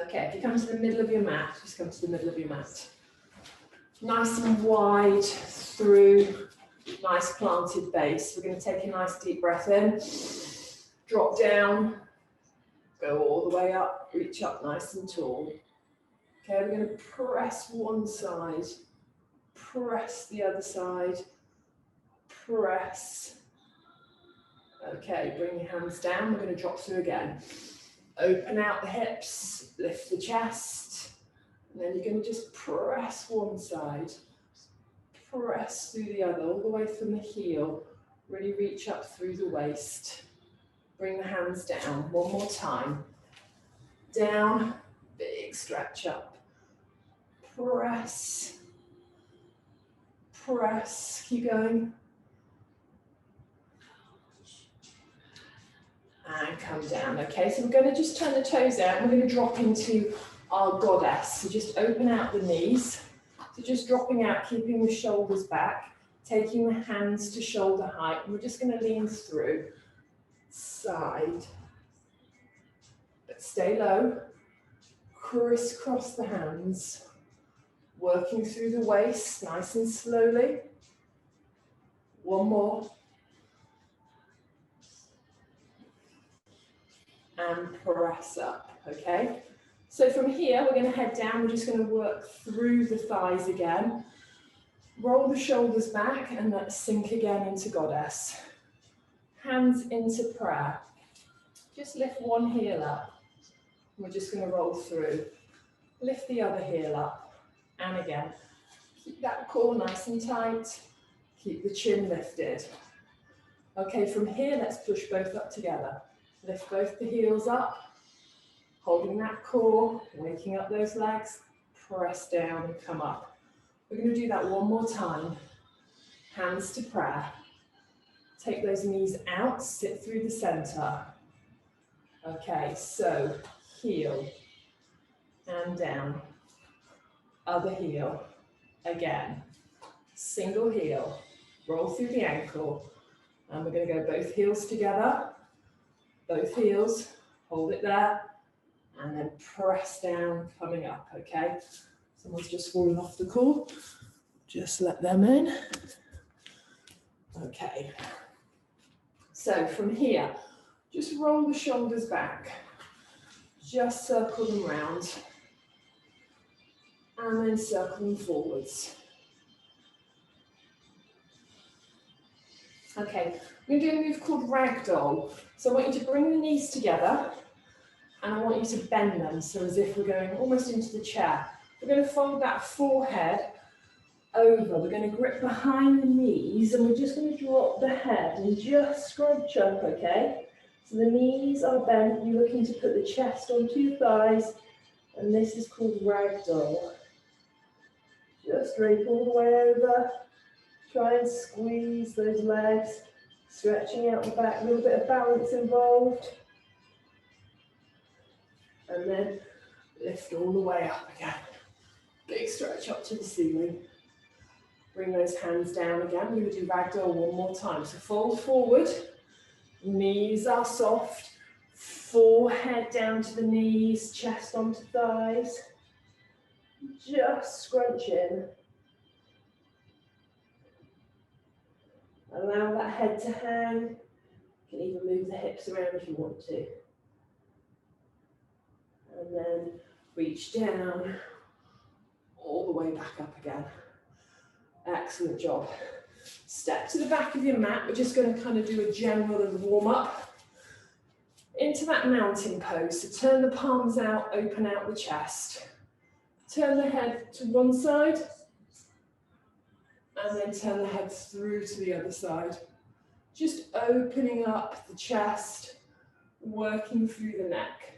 Okay, if you come to the middle of your mat, just come to the middle of your mat. Nice and wide through, nice planted base. We're going to take a nice deep breath in, drop down, go all the way up, reach up nice and tall. Okay, we're going to press one side, press the other side, press. Okay, bring your hands down, we're going to drop through again. Open out the hips, lift the chest, and then you're going to just press one side, press through the other, all the way from the heel. Really reach up through the waist. Bring the hands down, one more time. Down, big stretch up. Press, press, keep going. And come down, okay? So we're going to just turn the toes out and we're going to drop into our goddess. So just open out the knees. So just dropping out, keeping the shoulders back, taking the hands to shoulder height. We're just going to lean through, side, but stay low. Crisscross the hands, working through the waist, nice and slowly. One more. And press up, okay? So from here, we're going to head down. We're just going to work through the thighs again. Roll the shoulders back and let's sink again into goddess. Hands into prayer. Just lift one heel up. We're just going to roll through. Lift the other heel up. And again. Keep that core nice and tight. Keep the chin lifted. Okay, from here, let's push both up together. Lift both the heels up, holding that core, waking up those legs, press down and come up. We're going to do that one more time. Hands to prayer. Take those knees out, sit through the center. Okay, so heel and down. Other heel, again. Single heel, roll through the ankle. And we're going to go both heels together. Both heels, hold it there, and then press down, coming up, okay? Someone's just fallen off the call. Just let them in. Okay. So from here, just roll the shoulders back. Just circle them round. And then circle them forwards. Okay, we're going to do a move called ragdoll. So I want you to bring the knees together and I want you to bend them, so as if we're going almost into the chair. We're going to fold that forehead over. We're going to grip behind the knees and we're just going to drop the head and just scrunch up, okay? So the knees are bent, you're looking to put the chest onto your thighs, and this is called ragdoll. Just drape all the way over. Try and squeeze those legs, stretching out the back, a little bit of balance involved. And then lift all the way up again. Big stretch up to the ceiling. Bring those hands down again. We're going to do ragdoll one more time. So fold forward, knees are soft, forehead down to the knees, chest onto thighs. Just scrunch in. Allow that head to hang. You can even move the hips around if you want to. And then reach down, all the way back up again. Excellent job. Step to the back of your mat. We're just going to kind of do a general and warm up. Into that mountain pose. So turn the palms out, open out the chest. Turn the head to one side. And then turn the head through to the other side. Just opening up the chest, working through the neck.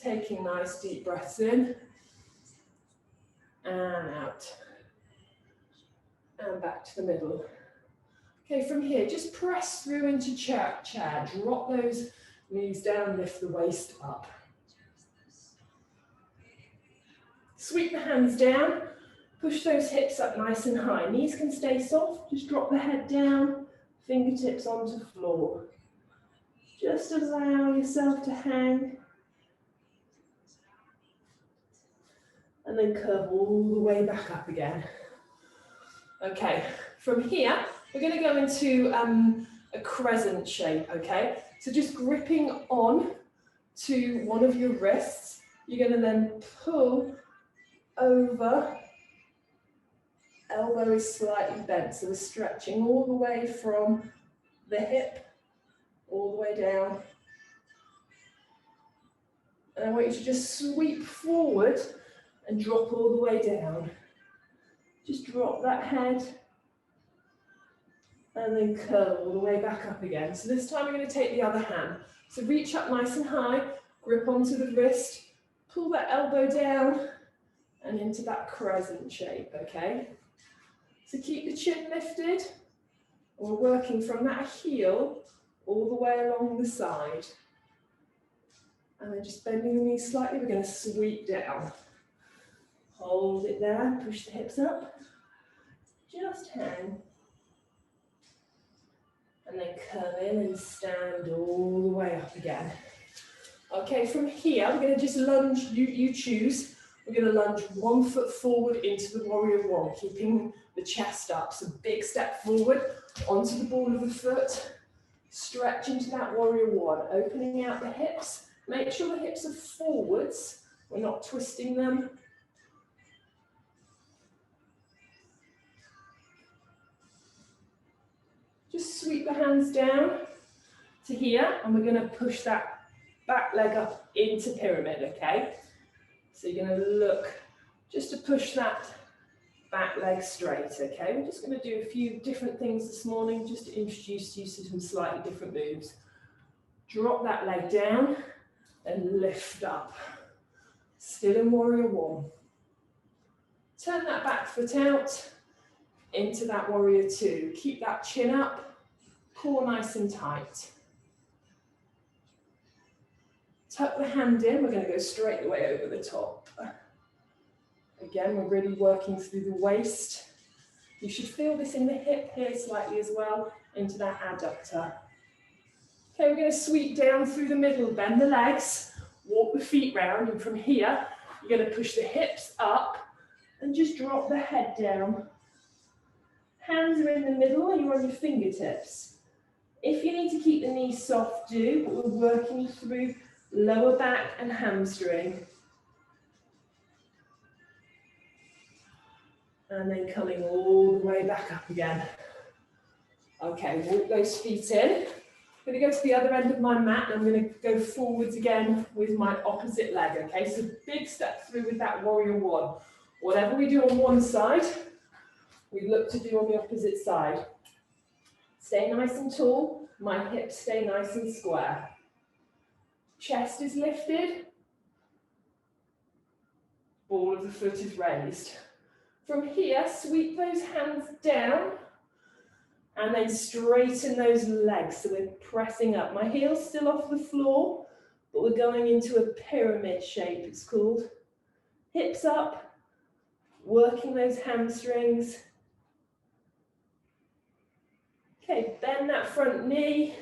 Taking nice deep breaths in and out. And back to the middle. Okay, from here, just press through into chair. Drop those knees down, lift the waist up. Sweep the hands down. Push those hips up nice and high. Knees can stay soft. Just drop the head down, fingertips onto the floor. Just allow yourself to hang. and then curve all the way back up again. Okay, from here, we're going to go into a crescent shape, okay? So just gripping on to one of your wrists, you're going to then pull over, elbow is slightly bent, so we're stretching all the way from the hip, all the way down. And I want you to just sweep forward and drop all the way down. Just drop that head and then curl all the way back up again. So this time we're going to take the other hand. So reach up nice and high, grip onto the wrist, pull that elbow down and into that crescent shape, okay? So keep the chin lifted. We're working from that heel all the way along the side. And then just bending the knees slightly, we're going to sweep down. Hold it there, push the hips up. Just hang. And then come in and stand all the way up again. Okay, from here, we're going to just lunge, you choose. We're going to lunge 1 foot forward into the warrior one, keeping the chest up. So big step forward onto the ball of the foot. Stretch into that warrior one, opening out the hips. Make sure the hips are forwards. We're not twisting them. Just sweep the hands down to here, and we're going to push that back leg up into pyramid, okay? So you're going to look just to push that back leg straight, okay? We're just going to do a few different things this morning just to introduce you to some slightly different moves. Drop that leg down and lift up. Still in warrior one. Turn that back foot out into that warrior two. Keep that chin up, core nice and tight. Tuck the hand in, we're going to go straight away over the top. Again, we're really working through the waist. You should feel this in the hip here slightly as well, into that adductor. Okay, we're going to sweep down through the middle, bend the legs, walk the feet round, and from here, you're going to push the hips up and just drop the head down. Hands are in the middle, or you're on your fingertips. If you need to keep the knees soft, do, but we're working through lower back and hamstring. And then coming all the way back up again. Okay, walk those feet in. I'm going to go to the other end of my mat, and I'm going to go forwards again with my opposite leg, okay? So big step through with that warrior one. Whatever we do on one side, we look to do on the opposite side. Stay nice and tall, my hips stay nice and square. Chest is lifted, ball of the foot is raised. From here, sweep those hands down and then straighten those legs. So we're pressing up. My heel's still off the floor, but we're going into a pyramid shape, it's called. Hips up, working those hamstrings. Okay, bend that front knee,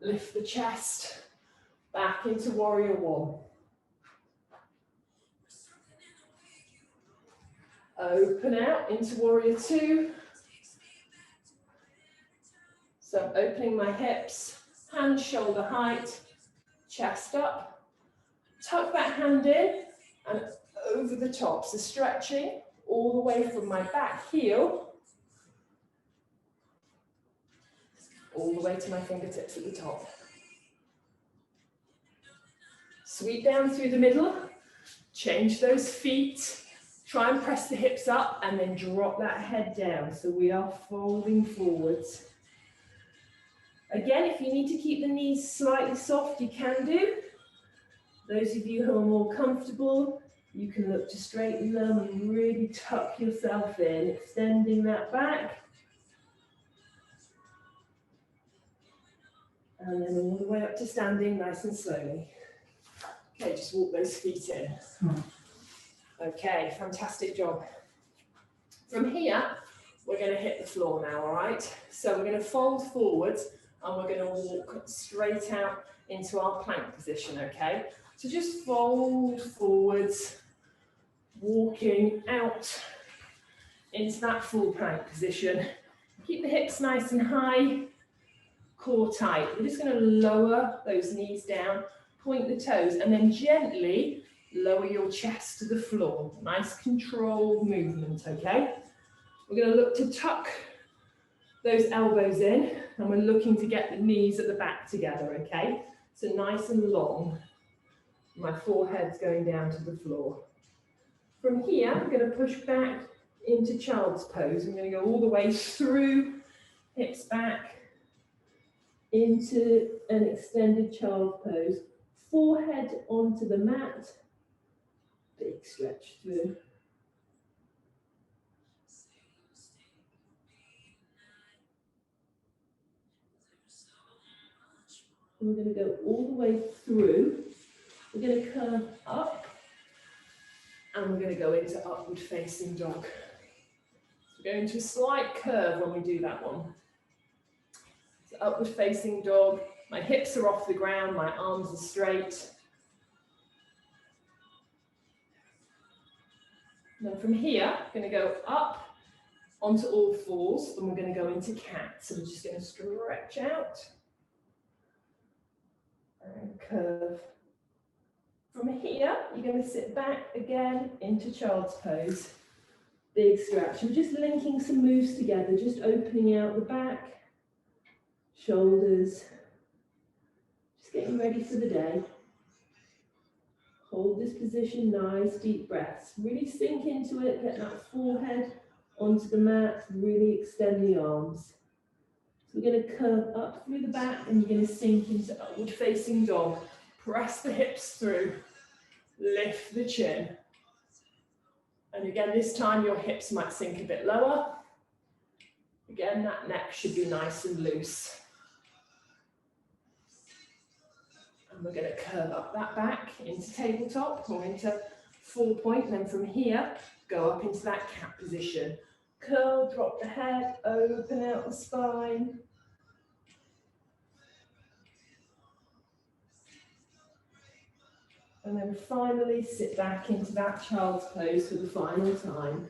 lift the chest, back into warrior one. Open out into warrior two. So I'm opening my hips, hands shoulder height, chest up. Tuck that hand in and over the top. So stretching all the way from my back heel all the way to my fingertips at the top. Sweep down through the middle, change those feet, try and press the hips up and then drop that head down. So we are folding forwards. Again, if you need to keep the knees slightly soft, you can do. Those of you who are more comfortable, you can look to straighten them and really tuck yourself in, extending that back. And then all the way up to standing, nice and slowly. Okay, just walk those feet in. Okay, fantastic job. From here, we're going to hit the floor now, all right? So we're going to fold forwards and we're going to walk straight out into our plank position, okay? So just fold forwards, walking out into that full plank position. Keep the hips nice and high, core tight. We're just going to lower those knees down, point the toes, and then gently lower your chest to the floor. Nice controlled movement, okay? We're going to look to tuck those elbows in, and we're looking to get the knees at the back together, okay? So nice and long. My forehead's going down to the floor. From here, I'm going to push back into child's pose. I'm going to go all the way through, hips back, into an extended child's pose. Forehead onto the mat. Big stretch through. And we're going to go all the way through. We're going to curve up. And we're going to go into upward facing dog. We're going to a slight curve when we do that one. So upward facing dog. My hips are off the ground, my arms are straight. And then from here, I'm going to go up onto all fours, and we're going to go into cat. So we're just going to stretch out and curve. From here, you're going to sit back again into child's pose. Big stretch. We're just linking some moves together, just opening out the back, shoulders. Just getting ready for the day. Hold this position, nice deep breaths. Really sink into it, get that forehead onto the mat, really extend the arms. So we're going to curve up through the back, and you're going to sink into upward facing dog. Press the hips through, lift the chin. And again, this time your hips might sink a bit lower. Again, that neck should be nice and loose. And we're going to curve up that back into tabletop or into 4 point. And then from here, go up into that cat position. Curl, drop the head, open out the spine. And then finally sit back into that child's pose for the final time.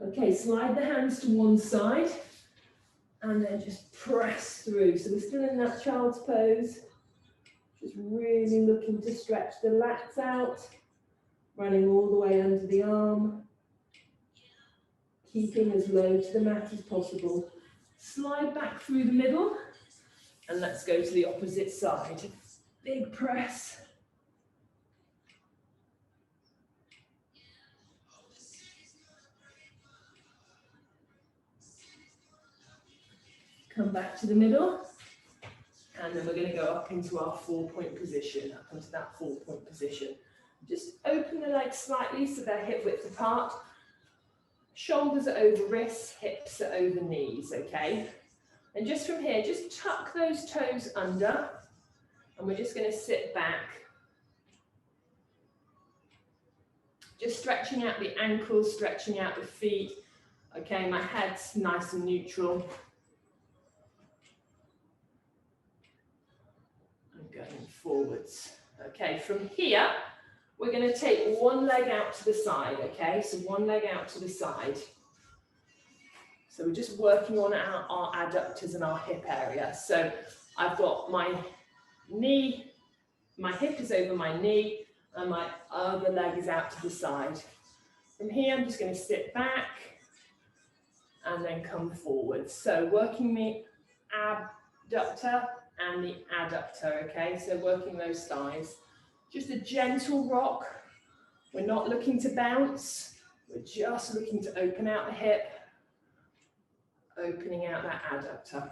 Okay, slide the hands to one side and then just press through. So we're still in that child's pose. Just really looking to stretch the lats out, running all the way under the arm, keeping as low to the mat as possible. Slide back through the middle. And let's go to the opposite side. Big press. Come back to the middle. And then we're going to go up into our 4 point position, up into that 4 point position. Just open the legs slightly so they're hip width apart. Shoulders are over wrists, hips are over knees, okay? And just from here, just tuck those toes under, and we're just going to sit back. Just stretching out the ankles, stretching out the feet. Okay, my head's nice and neutral. I'm going forwards. Okay, from here, we're going to take one leg out to the side, okay? So one leg out to the side. So we're just working on our adductors and our hip area. So I've got my knee, my hip is over my knee, and my other leg is out to the side. From here, I'm just going to sit back and then come forward. So working the abductor and the adductor, okay? So working those thighs. Just a gentle rock. We're not looking to bounce. We're just looking to open out the hip, opening out that adductor.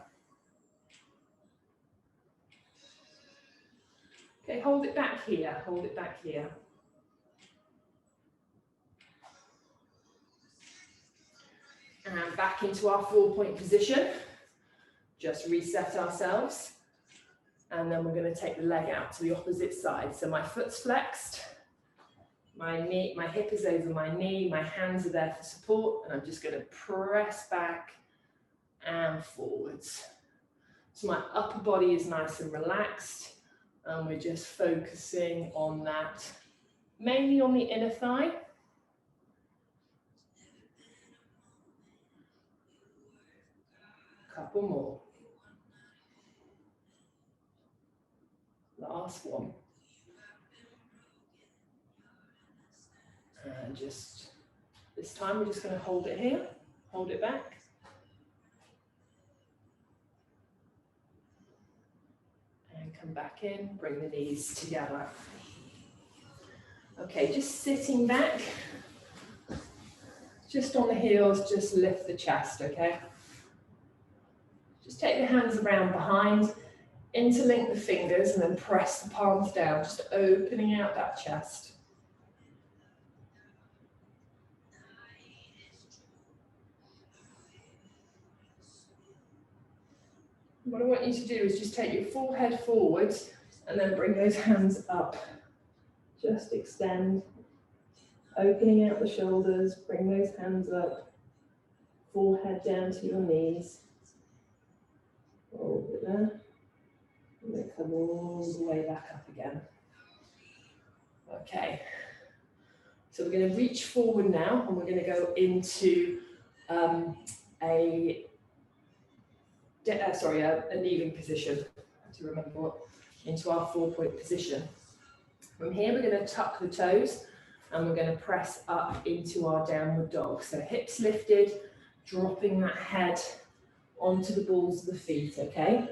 Okay, hold it back here, hold it back here. And back into our 4 point position. Just reset ourselves. And then we're going to take the leg out to the opposite side. So my foot's flexed, my knee, my hip is over my knee, my hands are there for support, and I'm just going to press back and forwards. So my upper body is nice and relaxed, And we're just focusing on that, mainly on the inner thigh. Couple more. Last one. And just, this time we're just going to hold it here, hold it back. And come back in, bring the knees together. Okay, just sitting back, just on the heels, just lift the chest, okay? Just take the hands around behind, interlink the fingers and then press the palms down, just opening out that chest. What I want you to do is just take your full head forwards and then bring those hands up. Just extend, opening out the shoulders, bring those hands up, full head down to your knees. Hold it there. And then come all the way back up again. Okay. So we're going to reach forward now and we're going to go into a kneeling position. I have to remember what, into our 4-point position. From here, we're going to tuck the toes and we're going to press up into our downward dog. So hips lifted, dropping that head onto the balls of the feet, okay?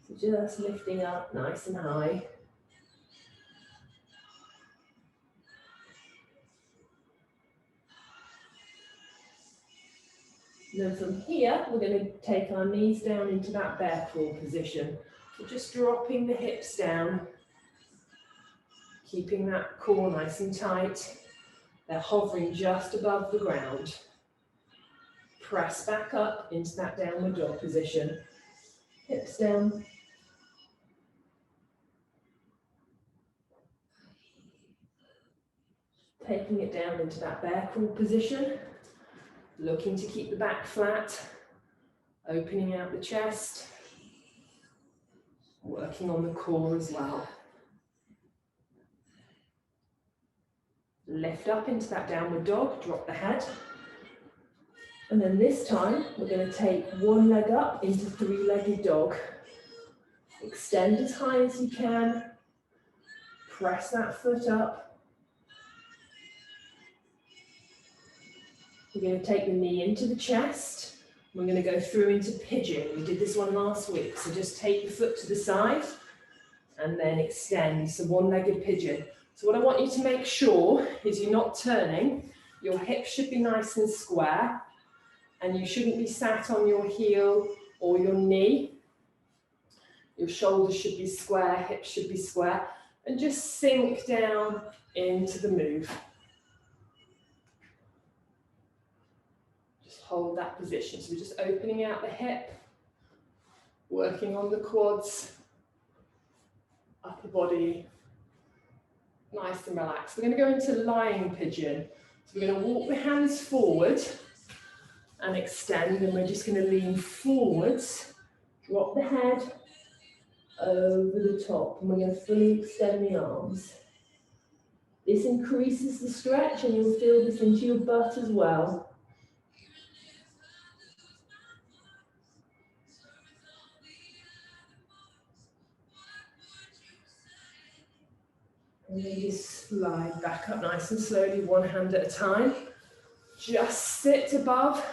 So just lifting up nice and high. And then from here, we're going to take our knees down into that bear claw position. So just dropping the hips down, keeping that core nice and tight. They're hovering just above the ground. Press back up into that downward dog position. Hips down. Taking it down into that bear claw position. Looking to keep the back flat. Opening out the chest. Working on the core as well. Lift up into that downward dog, drop the head. And then this time, we're going to take one leg up into 3-legged dog. Extend as high as you can. Press that foot up. We're going to take the knee into the chest. We're going to go through into pigeon. We did this one last week. So just take the foot to the side and then extend. So 1-legged pigeon. So what I want you to make sure is you're not turning. Your hips should be nice and square. And you shouldn't be sat on your heel or your knee. Your shoulders should be square, hips should be square. And just sink down into the move. Just hold that position. So we're just opening out the hip, working on the quads, upper body, nice and relaxed. We're going to go into lying pigeon. So we're going to walk the hands forward and extend, and we're just going to lean forwards, drop the head over the top, and we're going to fully extend the arms. This increases the stretch, and you'll feel this into your butt as well. And then just slide back up nice and slowly, one hand at a time. Just sit above,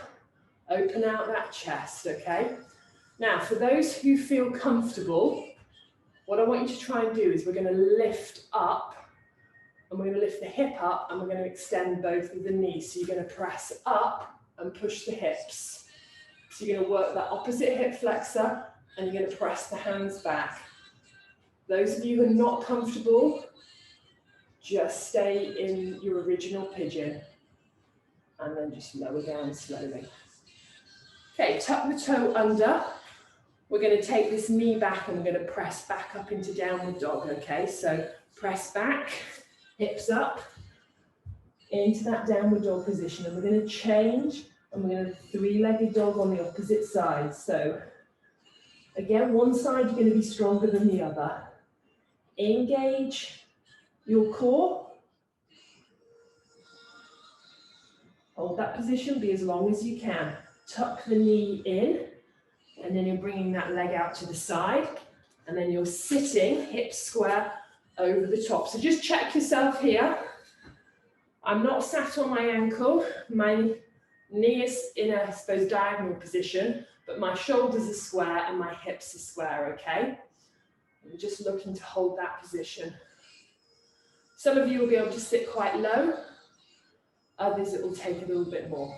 open out that chest, okay? Now, for those who feel comfortable, what I want you to try and do is we're going to lift up, and we're going to lift the hip up, and we're going to extend both of the knees. So you're going to press up and push the hips. So you're going to work that opposite hip flexor, and you're going to press the hands back. Those of you who are not comfortable, just stay in your original pigeon, and then just lower down slowly. Okay, tuck the toe under. We're going to take this knee back and we're going to press back up into downward dog, okay? So press back, hips up, into that downward dog position. And we're going to change, and we're going to 3-legged dog on the opposite side. So again, one side you're going to be stronger than the other. Engage your core. Hold that position, be as long as you can. Tuck the knee in, and then you're bringing that leg out to the side, and then you're sitting hips square over the top. So just check yourself here. I'm not sat on my ankle. My knee is in a, I suppose, diagonal position, but my shoulders are square and my hips are square, okay? I'm just looking to hold that position. Some of you will be able to sit quite low. Others, it will take a little bit more.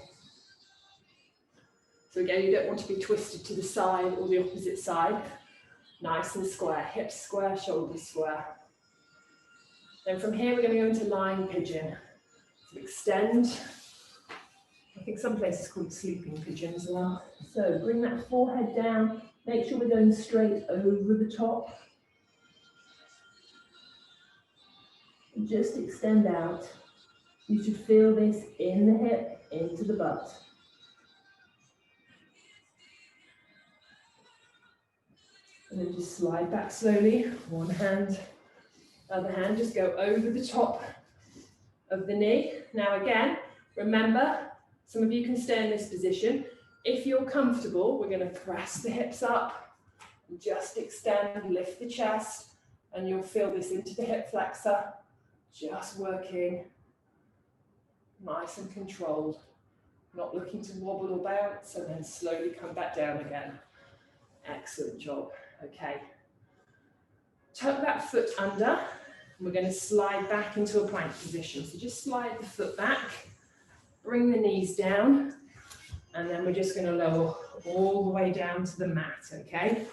So again, you don't want to be twisted to the side or the opposite side. Nice and square, hips square, shoulders square. Then from here, we're going to go into lying pigeon. So extend. I think some places call it sleeping pigeon as well. So bring that forehead down. Make sure we're going straight over the top. And just extend out. You should feel this in the hip, into the butt. And then just slide back slowly. One hand, other hand, just go over the top of the knee. Now again, remember, some of you can stay in this position. If you're comfortable, we're going to press the hips up, and just extend, lift the chest, and you'll feel this into the hip flexor. Just working nice and controlled, not looking to wobble or bounce, and then slowly come back down again. Excellent job. Okay. Tuck that foot under. We're going to slide back into a plank position. So just slide the foot back, bring the knees down, and then we're just going to lower all the way down to the mat, okay?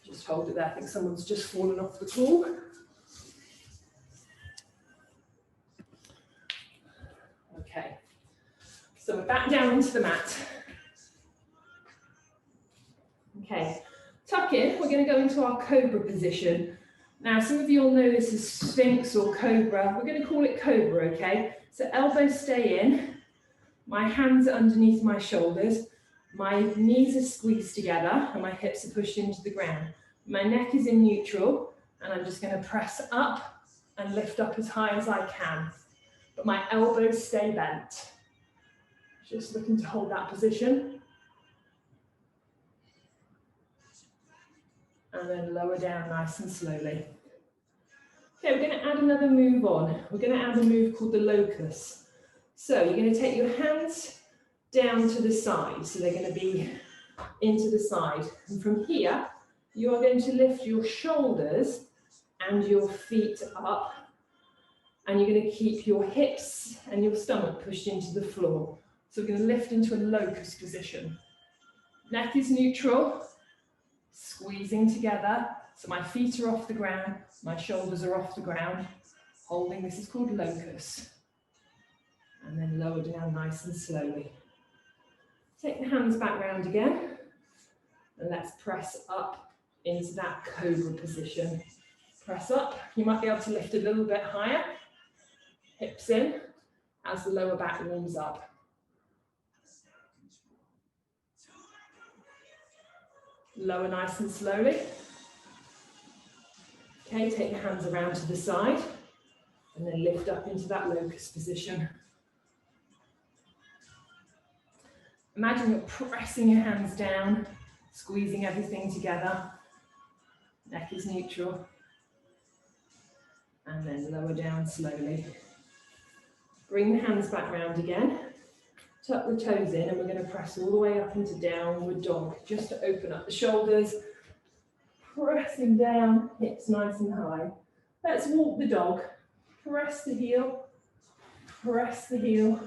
Just hold it there. I think someone's just fallen off the pool. Okay. So we're back down into the mat. Okay. Tuck in. We're going to go into our cobra position. Now, some of you all know this as Sphinx or Cobra. We're going to call it Cobra, okay? So elbows stay in. My hands are underneath my shoulders. My knees are squeezed together and my hips are pushed into the ground. My neck is in neutral and I'm just going to press up and lift up as high as I can. But my elbows stay bent. Just looking to hold that position. And then lower down nice and slowly. Okay, we're going to add another move on. We're going to add a move called the locust. So you're going to take your hands down to the side. So they're going to be into the side. And from here, you are going to lift your shoulders and your feet up. And you're going to keep your hips and your stomach pushed into the floor. So we're going to lift into a locust position. Neck is neutral. Squeezing together, so my feet are off the ground, my shoulders are off the ground, holding, this is called locust. And then lower down nice and slowly. Take the hands back round again, and let's press up into that cobra position. Press up, you might be able to lift a little bit higher, hips in, as the lower back warms up. Lower nice and slowly. Okay, take your hands around to the side and then lift up into that locust position. Imagine you're pressing your hands down, squeezing everything together. Neck is neutral. And then lower down slowly. Bring the hands back round again. Tuck the toes in and we're going to press all the way up into downward dog, just to open up the shoulders, pressing down, hips nice and high. Let's walk the dog. Press the heel, press the heel.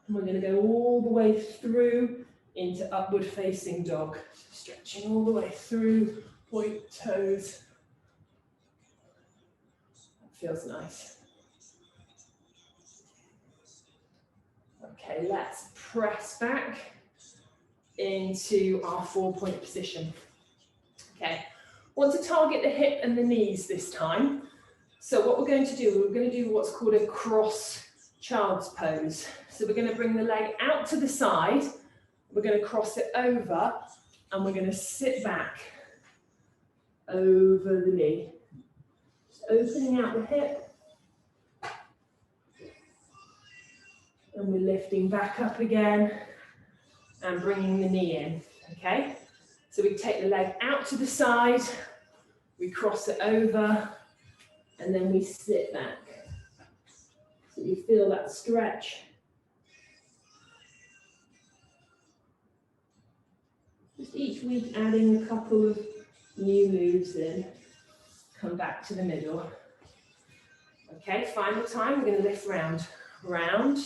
And we're going to go all the way through into upward facing dog, stretching all the way through, point toes. Feels nice. Okay, let's press back into our 4-point position. Okay, want to target the hip and the knees this time. So what we're going to do, we're going to do what's called a cross child's pose. So we're going to bring the leg out to the side. We're going to cross it over and we're going to sit back over the knee. Just opening out the hip. And we're lifting back up again and bringing the knee in, okay? So we take the leg out to the side, we cross it over, and then we sit back. So you feel that stretch. Just each week adding a couple of new moves in. Come back to the middle. Okay, final time, we're going to lift round. Round,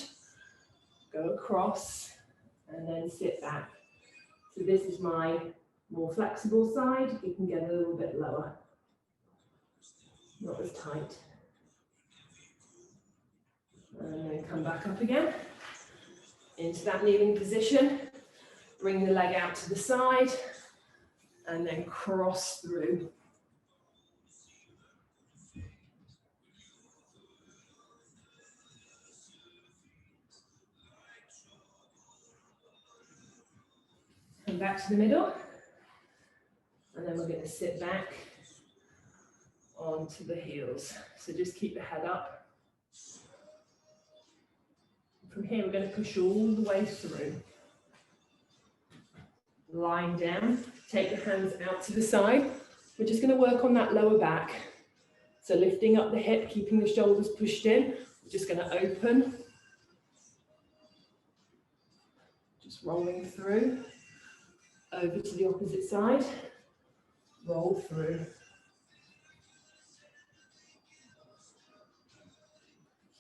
go across, and then sit back. So this is my more flexible side. You can get a little bit lower. Not as tight. And then come back up again. Into that kneeling position. Bring the leg out to the side. And then cross through. Come back to the middle. And then we're going to sit back onto the heels. So just keep the head up. From here, we're going to push all the way through. Lying down, take the hands out to the side. We're just going to work on that lower back. So lifting up the hip, keeping the shoulders pushed in. We're just going to open. Just rolling through. Over to the opposite side. Roll through.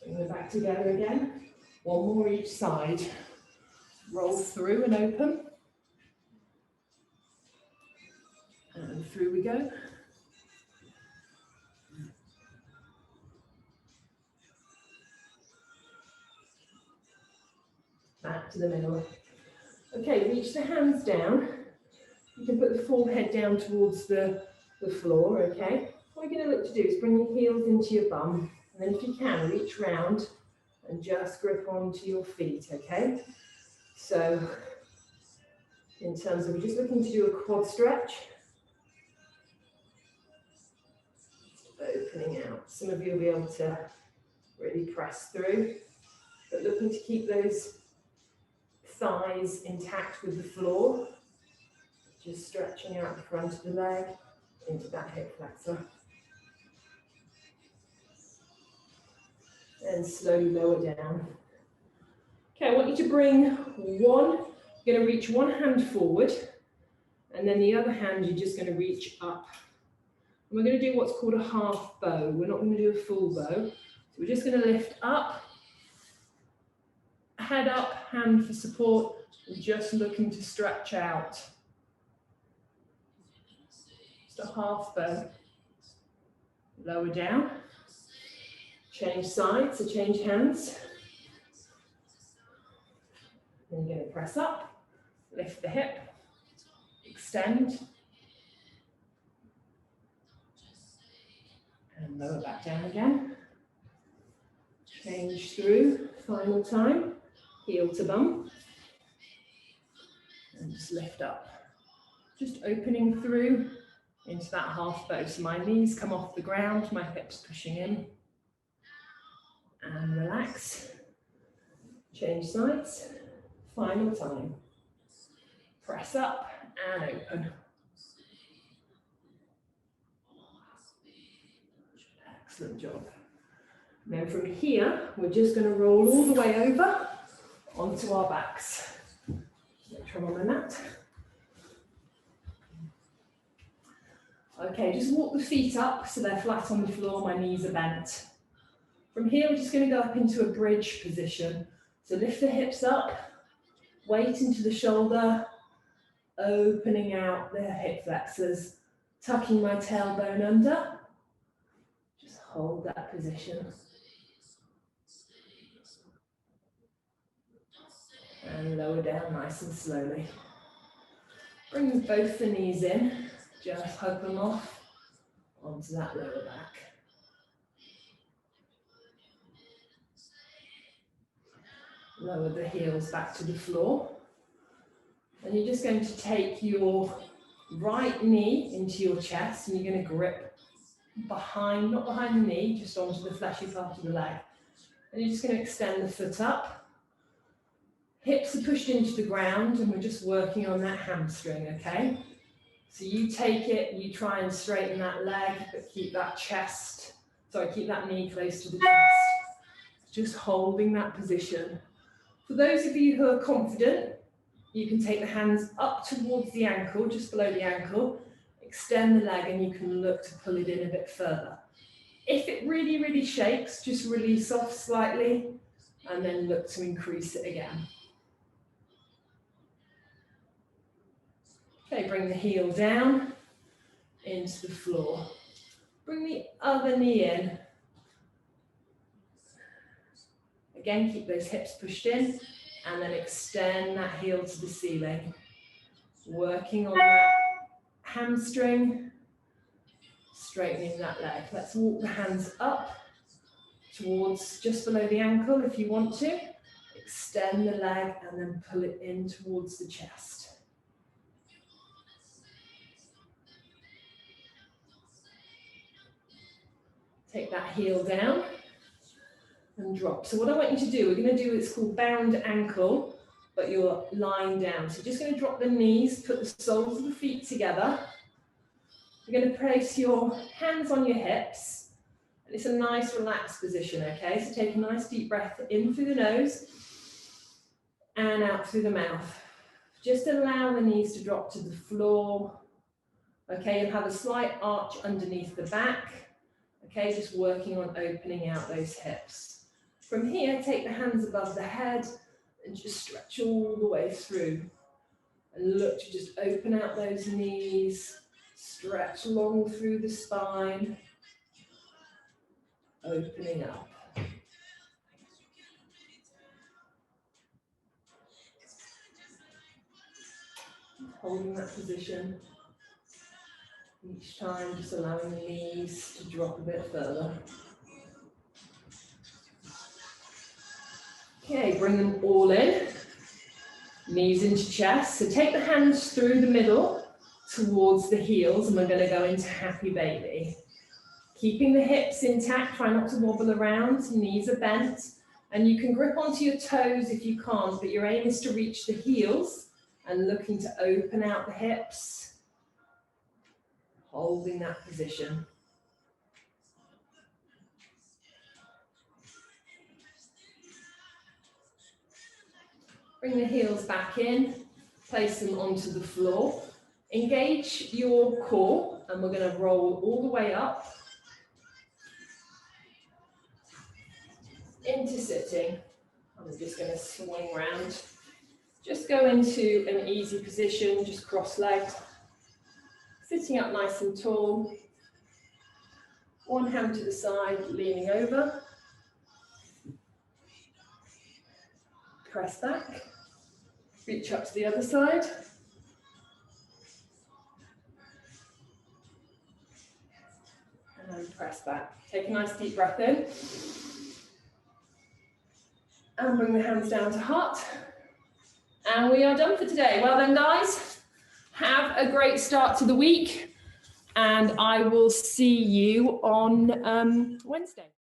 Bring them back together again. One more each side. Roll through and open. And through we go. Back to the middle. Okay, reach the hands down. You can put the forehead down towards the floor, okay? What you're going to look to do is bring your heels into your bum. And then if you can, reach round and just grip onto your feet, okay? So, in terms of, we're just looking to do a quad stretch. Opening out. Some of you will be able to really press through, but looking to keep those thighs intact with the floor. Just stretching out the front of the leg into that hip flexor. And slowly lower down. Okay, I want you to bring one, you're going to reach one hand forward, and then the other hand you're just going to reach up. And we're going to do what's called a half bow. We're not going to do a full bow. So we're just going to lift up, head up, hand for support, and just looking to stretch out. Just a half bow. Lower down. Change sides, so change hands. Then you're going to press up, lift the hip, extend, and lower back down again. Change through, final time, heel to bum, and just lift up. Just opening through into that half bow. So my knees come off the ground, my hips pushing in. And relax. Change sides. Final time. Press up and open. Excellent job. And then from here, we're just going to roll all the way over onto our backs. Make sure I'm on the mat. Okay, just walk the feet up so they're flat on the floor, my knees are bent. From here, we're just going to go up into a bridge position. So lift the hips up, weight into the shoulder, opening out the hip flexors, tucking my tailbone under. Just hold that position. And lower down nice and slowly. Bring both the knees in, just hug them off onto that lower back. Lower the heels back to the floor. And you're just going to take your right knee into your chest and you're going to grip behind, not behind the knee, just onto the fleshy part of the leg. And you're just going to extend the foot up. Hips are pushed into the ground and we're just working on that hamstring, okay? So you take it, you try and straighten that leg, but keep that keep that knee close to the chest. Just holding that position. For those of you who are confident, you can take the hands up towards the ankle, just below the ankle, extend the leg and you can look to pull it in a bit further. If it really, really shakes, just release off slightly and then look to increase it again. Okay, bring the heel down into the floor. Bring the other knee in. Again, keep those hips pushed in and then extend that heel to the ceiling. Working on that hamstring, straightening that leg. Let's walk the hands up towards just below the ankle if you want to. Extend the leg and then pull it in towards the chest. Take that heel down and drop. So what I want you to do, we're going to do what's called bound ankle, but you're lying down. So you're just going to drop the knees, put the soles of the feet together. You're going to place your hands on your hips. And it's a nice relaxed position, okay? So take a nice deep breath in through the nose and out through the mouth. Just allow the knees to drop to the floor. Okay, and have a slight arch underneath the back. Okay, just working on opening out those hips. From here, take the hands above the head and just stretch all the way through. And look to just open out those knees, stretch long through the spine, opening up. Holding that position. Each time, just allowing the knees to drop a bit further. Okay, bring them all in. Knees into chest. So take the hands through the middle towards the heels and we're going to go into happy baby. Keeping the hips intact, try not to wobble around, knees are bent. And you can grip onto your toes if you can't, but your aim is to reach the heels and looking to open out the hips. Holding that position. Bring the heels back in, place them onto the floor. Engage your core and we're going to roll all the way up into sitting. I'm just going to swing round. Just go into an easy position, just cross-legged. Sitting up nice and tall. One hand to the side, leaning over. Press back. Reach up to the other side. And press back. Take a nice deep breath in. And bring the hands down to heart. And we are done for today. Well done, guys. Have a great start to the week. And I will see you on Wednesday.